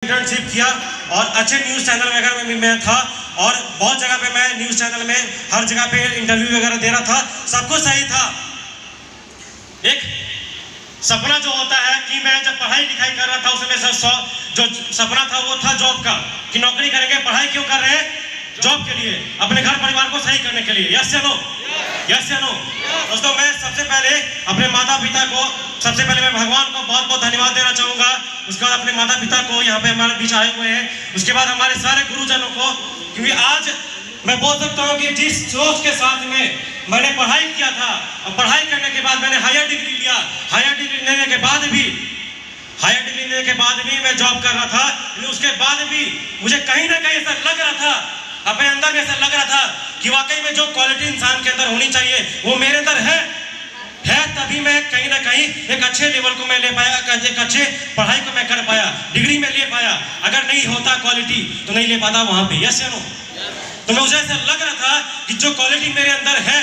Internship किया और अच्छे न्यूज़ चैनल वगैरह में मैं था और बहुत जगह पे मैं न्यूज़ चैनल में हर जगह पे इंटरव्यू वगैरह दे रहा था, सब कुछ सही था। एक सपना जो होता है कि मैं जब पढ़ाई लिखाई कर रहा था उसमें जो सपना था वो था जॉब का, कि नौकरी करेंगे। पढ़ाई क्यों कर रहे हैं? जॉब के लिए, अपने घर परिवार को सही करने के लिए। यस या नो? यस या नो? दोस्तों, मैं सबसे पहले अपने माता पिता को, सबसे पहले मैं भगवान को बहुत बहुत धन्यवाद देना चाहूँगा। उसके बाद अपने माता पिता को, यहाँ पे हमारे बीच आए हुए हैं। उसके बाद हमारे सारे गुरुजनों को, क्योंकि आज मैं बोल सकता हूँ कि जिस सोच के साथ में मैंने पढ़ाई किया था और पढ़ाई करने के बाद मैंने हायर डिग्री लिया, हायर डिग्री लेने के बाद भी मैं जॉब कर रहा था, लेकिन उसके बाद भी मुझे कहीं ना कहीं ऐसा लग रहा था, अपने अंदर में ऐसा लग रहा था कि वाकई में जो क्वालिटी इंसान के अंदर होनी चाहिए वो मेरे अंदर है। तभी मैं कहीं ना कहीं एक अच्छे लेवल को मैं ले पाया, एक अच्छे पढ़ाई को मैं कर पाया, डिग्री में ले पाया। अगर नहीं होता क्वालिटी तो नहीं ले पाता वहां पे। यस या नो? तो मुझे ऐसा लग रहा था कि जो क्वालिटी मेरे अंदर है,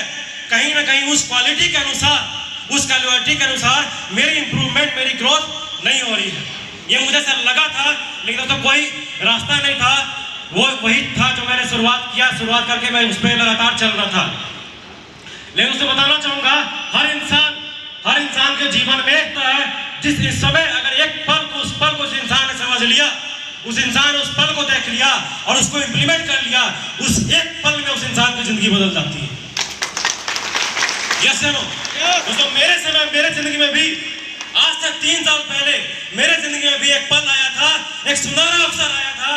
कहीं ना कहीं उस क्वालिटी के अनुसार, उस क्वालिटी के अनुसार मेरी इंप्रूवमेंट, मेरी ग्रोथ नहीं हो रही है। ये मुझे ऐसा लगा था, लेकिन तो कोई रास्ता नहीं था। वो वही था जो मैंने शुरुआत करके मैं उस पर लगातार चल रहा था। लेकिन उससे बताना चाहूंगा, हर इंसान के जीवन में है, जिस समय अगर एक पल को उस इंसान ने समझ लिया, उस इंसान ने उस पल को देख लिया और उसको इंप्लीमेंट कर लिया, उस एक पल में उस इंसान की जिंदगी बदल जाती है। यस या नो? दोस्तों, मेरे जिंदगी में भी आज से 3 साल पहले मेरे जिंदगी में भी एक पल आया था, एक सुनहरा अवसर आया था,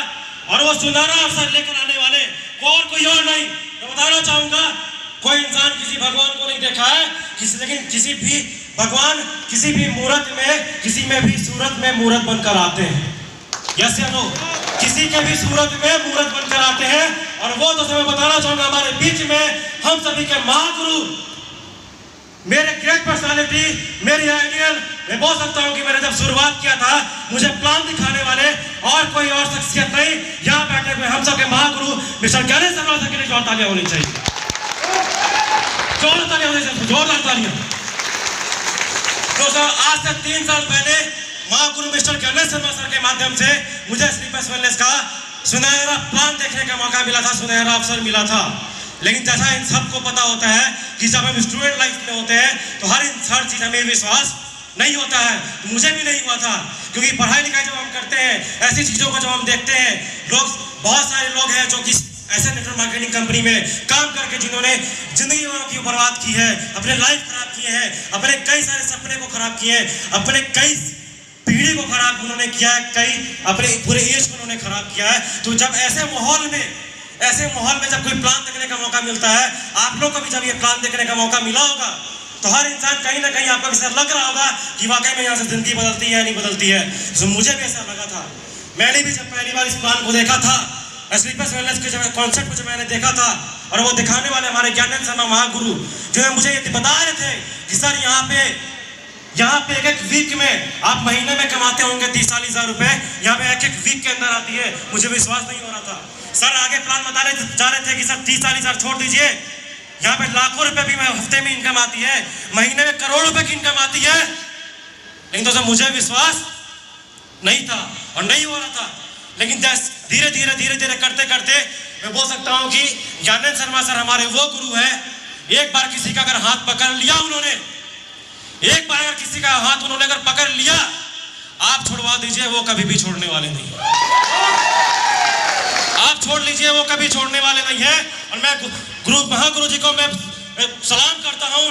और वो सुनहरा अवसर लेकर आने वाले कोई और नहीं। मैं बताना चाहूंगा, कोई इंसान किसी भगवान को नहीं देखा है, लेकिन किसी भी भगवान किसी भी मूर्त में, किसी में भी सूरत में मूर्त बनकर आते हैं। यस या नो? किसी के भी सूरत में मूर्त बनकर आते हैं। और वो तो मैं बताना चाहूंगा, हमारे बीच में हम सभी के महागुरु, मेरे ग्रेट पर्सनालिटी, मेरी आइडियल, मैं बोल सकता हूं कि मैंने जब शुरुआत किया था, मुझे प्लान दिखाने वाले और कोई और शख्सियत नहीं, यहाँ बैठे हुए हम सबके महागुरु मिस्टर ज्ञानेश शर्मा सर के लिए जोरदार तालियां होनी चाहिए। जोरदार तालियां। दोस्तों, आज से 3 साल पहले महागुरु मिस्टर ज्ञानेश शर्मा सर के माध्यम से मुझे स्लीपर्स वेलनेस का सुनहरा प्लान देखने का मौका मिला था, सुनहरा अवसर मिला था। लेकिन जैसा इन सबको पता होता है कि जब हम स्टूडेंट लाइफ में होते हैं तो हर चीज हमें विश्वास नहीं होता है। मुझे भी नहीं हुआ था, क्योंकि पढ़ाई लिखाई जब हम करते हैं, ऐसी चीजों को जब हम देखते हैं, बहुत सारे लोग हैं जो कि ऐसे नेटवर्क मार्केटिंग कंपनी में काम करके जिन्होंने जिंदगी की बर्बाद की है, अपने लाइफ खराब किए हैं, अपने कई सारे सपने को खराब किए हैं, अपने कई पीढ़ी को खराब उन्होंने किया है, कई अपने पूरे एज को उन्होंने खराब किया है। तो जब ऐसे माहौल में जब कोई प्लान देखने का मौका मिलता है, आप लोग को भी जब ये प्लान देखने का मौका मिला होगा, तो हर इंसान कहीं ना कहीं आपको भी लग रहा होगा कि वाकई में यहाँ से जिंदगी बदलती है या नहीं बदलती है। तो मुझे भी ऐसा लगा था। मैंने भी जब पहली बार इस प्लान को देखा था, स्लीपर्स वेलनेस के जब कॉन्सेप्ट को जब मैंने देखा था, और वो दिखाने वाले हमारे ज्ञानेश शर्मा महागुरु जो है मुझे ये बता रहे थे कि सर यहाँ पे एक वीक में आप महीने में कमाते होंगे 30-40 हज़ार रुपए, यहाँ पे एक वीक के अंदर आती है। मुझे विश्वास नहीं हो रहा था। सर आगे प्लान बता जा रहे थे कि सर 30-40 हज़ार छोड़ दीजिए, यहाँ पे लाखों रुपए भी हफ्ते में इनकम आती है, महीने में करोड़ों रुपए की इनकम आती है। लेकिन तो सर मुझे विश्वास नहीं था और नहीं हो रहा था। लेकिन धीरे धीरे करते करते मैं बोल सकता हूँ कि ज्ञानेश शर्मा सर हमारे वो गुरु है। एक बार किसी का अगर हाथ पकड़ लिया उन्होंने, अगर पकड़ लिया, आप छुड़वा दीजिए, वो कभी भी छोड़ने वाले नहीं। आप छोड़ लीजिए, वो कभी छोड़ने वाले नहीं है। और मैं महागुरु जी को मैं सलाम करता हूँ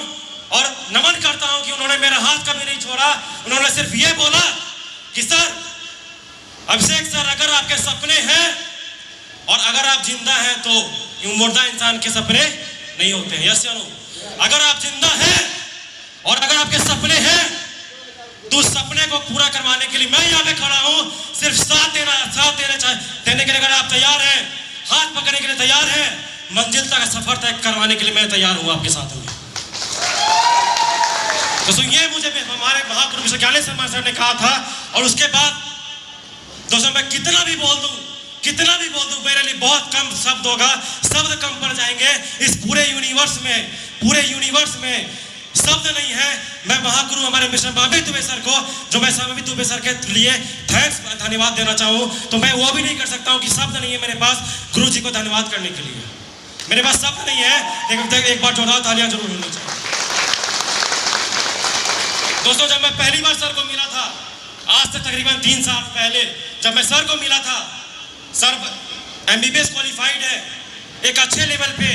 और नमन करता हूँ कि उन्होंने मेरा हाथ कभी नहीं छोड़ा। उन्होंने सिर्फ ये बोला कि सर अभिषेक सर, अगर आपके सपने हैं और अगर आप जिंदा हैं तो मुर्दा इंसान के सपने नहीं होते हैं। यस या नो? अगर आप जिंदा हैं और अगर आपके सपने हैं तो उस सपने को पूरा करवाने के लिए मैं यहाँ पे खड़ा हूँ। सिर्फ साथ देने के लिए अगर आप तैयार हैं, हाथ पकड़ने के लिए तैयार हैं, मंजिल तक सफर तय करवाने के लिए मैं तैयार हूँ आपके साथ में। तो सुनिए, मुझे हमारे महागुरु मिस्टर ज्ञानेश शर्मा सर ने कहा था। और उसके बाद दोस्तों मैं कितना भी बोल दूं मेरे लिए बहुत कम शब्द होगा, शब्द कम पड़ जाएंगे। इस पूरे यूनिवर्स में शब्द नहीं है। मैं महागुरु हमारे मिस्टर बाबी दुबे सर को, जो मैं स्वामी दुबे सर के लिए थैंक्स धन्यवाद देना चाहूँ तो मैं वो भी नहीं कर सकता हूँ कि शब्द नहीं है मेरे पास गुरु जी को धन्यवाद करने के लिए। मेरे पास शब्द नहीं है, लेकिन एक बार जोरदार तालियां जरूर होनी चाहिए। दोस्तों, जब मैं पहली बार सर को मिला था, आज से तकरीबन 3 साल पहले जब मैं सर को मिला था, सर MBBS क्वालिफाइड है, एक अच्छे लेवल पे,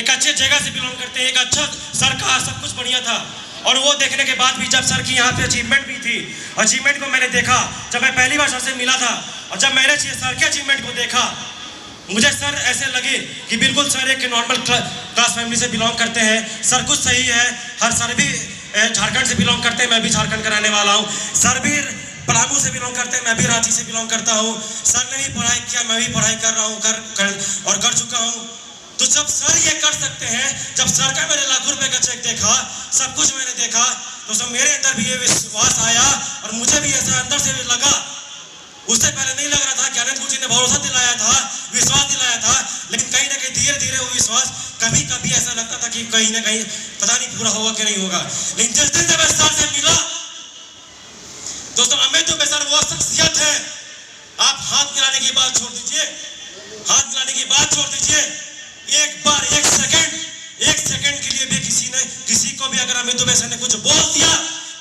एक अच्छे जगह से बिलोंग करते हैं, एक अच्छा सर का सब कुछ बढ़िया था। और वो देखने के बाद भी जब सर की यहाँ पे अचीवमेंट भी थी, अचीवमेंट को मैंने देखा जब मैं पहली बार सर से मिला था, और जब मैंने सर के अचीवमेंट को देखा, मुझे सर ऐसे लगे कि बिल्कुल सर एक नॉर्मल क्लास फैमिली से बिलोंग करते हैं। सब कुछ सही है, हर सर भी झारखंड से बिलोंग करते हैं, मैं भी झारखंड का रहने वाला हूँ। सर भी पलामू से बिलोंग करते हैं, मैं भी रांची से बिलोंग करता हूँ। सर ने भी पढ़ाई किया, मैं भी पढ़ाई कर रहा हूँ, कर चुका हूँ। तो जब सर ये कर सकते हैं, जब सर का मैंने लाखों रुपए का चेक देखा, सब कुछ मैंने देखा, तो सब मेरे अंदर भी ये विश्वास आया और मुझे भी ऐसा अंदर से लगा। उससे पहले नहीं लग रहा था कि अनंत गुरु जी ने भरोसा दिलाया था, विश्वास दिलाया था, लेकिन कहीं ना कहीं धीरे धीरे वो विश्वास कभी कभी ऐसा लगता था कि कहीं ना कहीं पता नहीं पूरा होगा कि नहीं होगा। लेकिन जिस दिन जब सर से मिला, दोस्तों अमित दुबे सर वो शख्सियत है। आप हाथ मिलाने की बात छोड़ दीजिए, हाथ मिलाने की बात छोड़ दीजिए, एक बार एक सेकंड के लिए भी किसी को भी अगर अमित दुबे सर ने कुछ बोल दिया,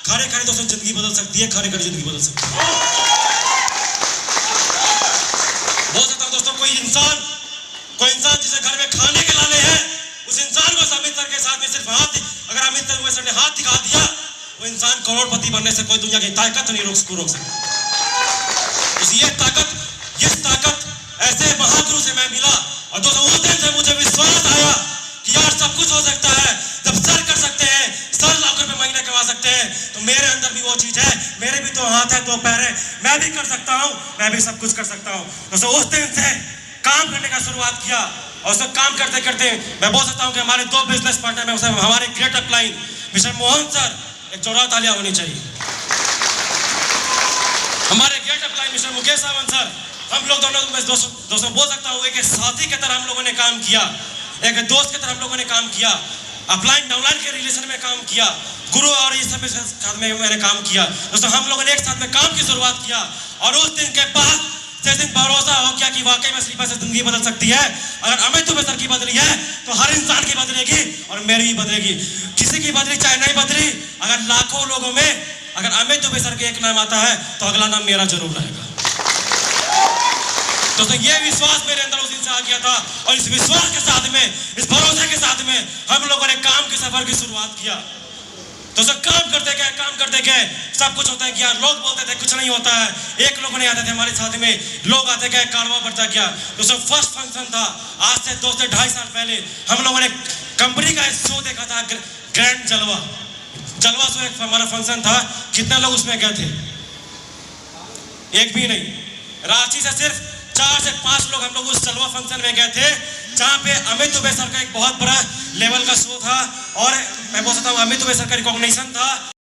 खड़े खड़े दोस्तों जिंदगी बदल सकती है, खड़े खड़े जिंदगी बदल सकती है। बोल सकता हूं दोस्तों, कोई इंसान जिसे घर में खाने के लाले हैं, उस इंसान को अमित सर के साथ में सिर्फ हाथ, अगर अमित सर ने हाथ दिखा दिया, वो इंसान करोड़पति बनने से कोई दुनिया की ताकत नहीं रोक सकता। ये ताकत ऐसे महागुरु से मैं मिला, और दोस्तों उस दिन से मुझे विश्वास आया कि यार सब कुछ हो सकता है। जब सर कर सकते हैं, सर लाख रुपए महीने कमा सकते हैं, तो मेरे अंदर भी वो चीज है, मेरे भी तो हाथ है, तो पैर है, मैं भी कर सकता हूँ, मैं भी सब कुछ कर सकता हूँ। दोस्तों उस दिन से काम करने का शुरुआत किया, और सब काम करते करते मैं बोल सकता हूँ कि हमारे 2 बिजनेस पार्टनर में हमारे great upline mister Mohan sir, एक जोरदार तालियां होनी चाहिए। हमारे great upline mister Mukesh Sawant sir, हम लोग दोनों दोस्तों बोल सकता हूँ एक साथी की तरह हम लोगों ने काम किया, एक दोस्त की तरह हम लोगों ने काम किया, अपलाइन डाउनलाइन के रिलेशन में काम किया, गुरु और ये सब साथ में मैंने काम किया। दोस्तों हम लोगों ने एक साथ में काम की शुरुआत किया, और उस दिन के बाद जिस दिन भरोसा हो गया कि वाकई में स्लीपर से जिंदगी बदल सकती है। अगर अमित दुबे सर की बदली है तो हर इंसान की बदलेगी, और मेरी भी बदलेगी। किसी की बदली चाहे नहीं बदली, अगर लाखों लोगों में अगर अमित दुबे सर के एक नाम आता है तो अगला नाम मेरा जरूर रहेगा। दोस्तों ये विश्वास मेरे अंदर उस दिन से आ गया था, और इस विश्वास के साथ में, इस भरोसे के साथ में हम लोगों ने काम के सफर की शुरुआत किया। दोस्तों काम करते गए सब कुछ होता है कि यार लोग बोलते थे कुछ नहीं होता है, एक लोग नहीं आते थे हमारे साथ में, लोग आते गए, कारवा बढ़ता गया। दोस्तों फर्स्ट फंक्शन था आज से 2 से 2.5 साल पहले, हम लोगों ने कंपनी का शो देखा था, ग्रैंड जलवा शो एक हमारा फंक्शन था। कितने लोग उसमें गए थे? एक भी नहीं। रांची से सिर्फ 4 से 5 लोग हम लोग उस जलवा फंक्शन में गए थे, जहाँ पे अमित दुबे सर का एक बहुत बड़ा लेवल का शो था, और मैं बोल सकता हूँ अमित दुबे सर का रिकॉग्निशन था।